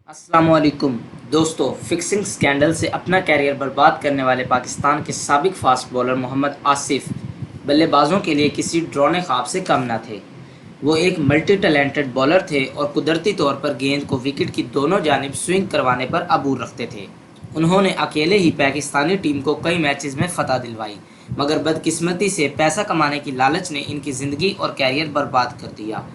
अस्सलाम वालेकुम दोस्तों। फिक्सिंग स्कैंडल से अपना कैरियर बर्बाद करने वाले पाकिस्तान के साबिक फास्ट बॉलर मोहम्मद आसिफ बल्लेबाजों के लिए किसी ड्रोने ख्वाब से कम न थे। वो एक मल्टी टैलेंटेड बॉलर थे और कुदरती तौर पर गेंद को विकेट की दोनों जानिब स्विंग करवाने पर अबूर रखते थे। उन्होंने अकेले ही पाकिस्तानी टीम को कई मैचेस में फतह दिलवाई, मगर बदकिस्मती से पैसा कमाने की लालच ने इनकी ज़िंदगी और कैरियर बर्बाद कर दिया।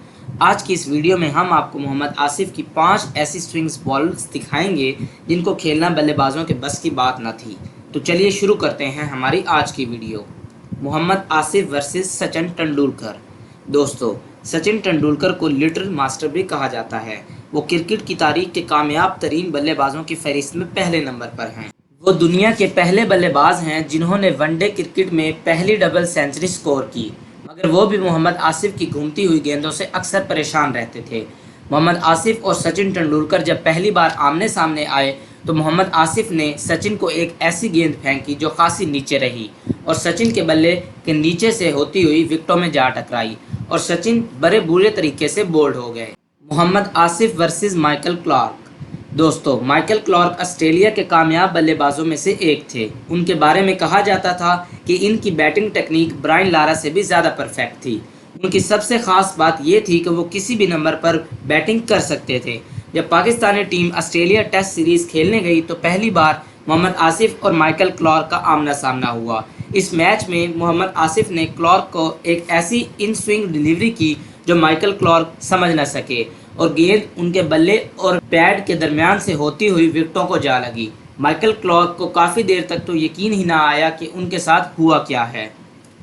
आज की इस वीडियो में हम आपको मोहम्मद आसिफ की 5 ऐसी स्विंग्स बॉल्स दिखाएंगे जिनको खेलना बल्लेबाजों के बस की बात न थी। तो चलिए शुरू करते हैं हमारी आज की वीडियो। मोहम्मद आसिफ वर्सेस सचिन तेंदुलकर। दोस्तों, सचिन तेंदुलकर को लिटिल मास्टर भी कहा जाता है। वो क्रिकेट की तारीख के कामयाब तरीन बल्लेबाजों की फहरिस्त में पहले नंबर पर हैं। वो दुनिया के पहले बल्लेबाज हैं जिन्होंने वनडे क्रिकेट में पहली डबल सेंचुरी स्कोर की, मगर वो भी मोहम्मद आसिफ की घूमती हुई गेंदों से अक्सर परेशान रहते थे। मोहम्मद आसिफ और सचिन तेंदुलकर जब पहली बार आमने सामने आए तो मोहम्मद आसिफ ने सचिन को एक ऐसी गेंद फेंकी जो खासी नीचे रही और सचिन के बल्ले के नीचे से होती हुई विकेटों में जा टकराई और सचिन बड़े बुरे तरीके से बोल्ड हो गए। Mohammad Asif versus Michael Clarke. दोस्तों, माइकल क्लार्क ऑस्ट्रेलिया के कामयाब बल्लेबाजों में से एक थे। उनके बारे में कहा जाता था कि इनकी बैटिंग टेक्निक ब्रायन लारा से भी ज़्यादा परफेक्ट थी। उनकी सबसे ख़ास बात यह थी कि वो किसी भी नंबर पर बैटिंग कर सकते थे। जब Pakistani team Australia test series खेलने गई तो पहली बार मोहम्मद आसिफ और माइकल क्लार्क का आमना सामना हुआ। इस मैच में मोहम्मद आसिफ ने क्लार्क को एक ऐसी इन स्विंग डिलीवरी की जो माइकल क्लार्क समझ न सके और गेंद उनके बल्ले और पैड के दरमियान से होती हुई विकेटों को जा लगी। माइकल क्लार्क को काफ़ी देर तक तो यकीन ही ना आया कि उनके साथ हुआ क्या है।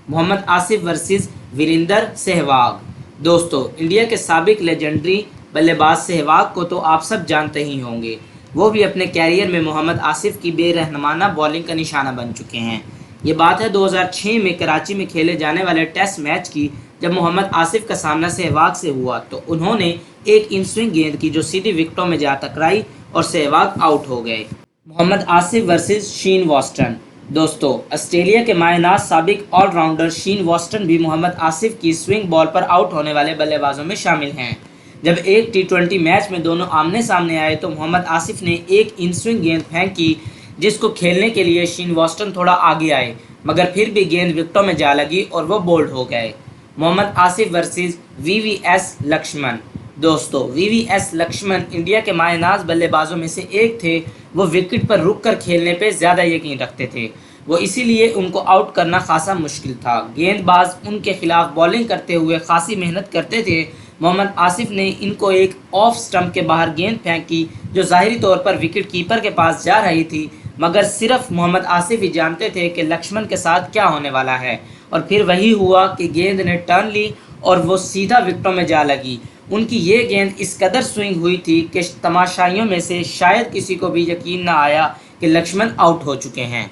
मोहम्मद आसिफ वर्सेस वीरेंद्र सहवाग। दोस्तों, इंडिया के साबिक लेजेंडरी बल्लेबाज सहवाग को तो आप सब जानते ही होंगे। वो भी अपने कैरियर में मोहम्मद आसिफ की बेरहमाना बॉलिंग का निशाना बन चुके हैं। ये बात है 2006 में कराची में खेले जाने वाले टेस्ट मैच की, जब मोहम्मद आसिफ का सामना सहवाग से हुआ तो उन्होंने एक इन स्विंग गेंद की जो सीधी विकेटों में जा टकराई और सहवाग आउट हो गए। मोहम्मद आसिफ वर्सेस शीन वॉस्टन। दोस्तों, ऑस्ट्रेलिया के मायनाज साबिक ऑलराउंडर शीन वॉस्टन भी मोहम्मद आसिफ की स्विंग बॉल पर आउट होने वाले बल्लेबाजों में शामिल हैं। जब एक T20 मैच में दोनों आमने सामने आए तो मोहम्मद आसिफ ने एक इन स्विंग गेंद फेंकी जिसको खेलने के लिए शीन वॉस्टन थोड़ा आगे आए, मगर फिर भी गेंद विकेटों में जा लगी और वो बोल्ड हो गए। Mohammad Asif versus VVS Laxman. दोस्तों, VVS लक्ष्मण इंडिया के मायनाज बल्लेबाजों में से एक थे। वो विकेट पर रुक कर खेलने पे ज़्यादा यकीन रखते थे, वो इसीलिए उनको आउट करना खासा मुश्किल था। गेंदबाज उनके खिलाफ बॉलिंग करते हुए खासी मेहनत करते थे। मोहम्मद आसिफ ने इनको एक ऑफ स्टंप के बाहर गेंद फेंकी जो ज़ाहिरी तौर पर विकेट कीपर के पास जा रही थी, मगर सिर्फ मोहम्मद आसिफ ही जानते थे कि लक्ष्मण के साथ क्या होने वाला है। और फिर वही हुआ कि गेंद ने टर्न ली और वो सीधा विकेटों में जा लगी। उनकी ये गेंद इस कदर स्विंग हुई थी कि तमाशाइयों में से शायद किसी को भी यकीन ना आया कि लक्ष्मण आउट हो चुके हैं।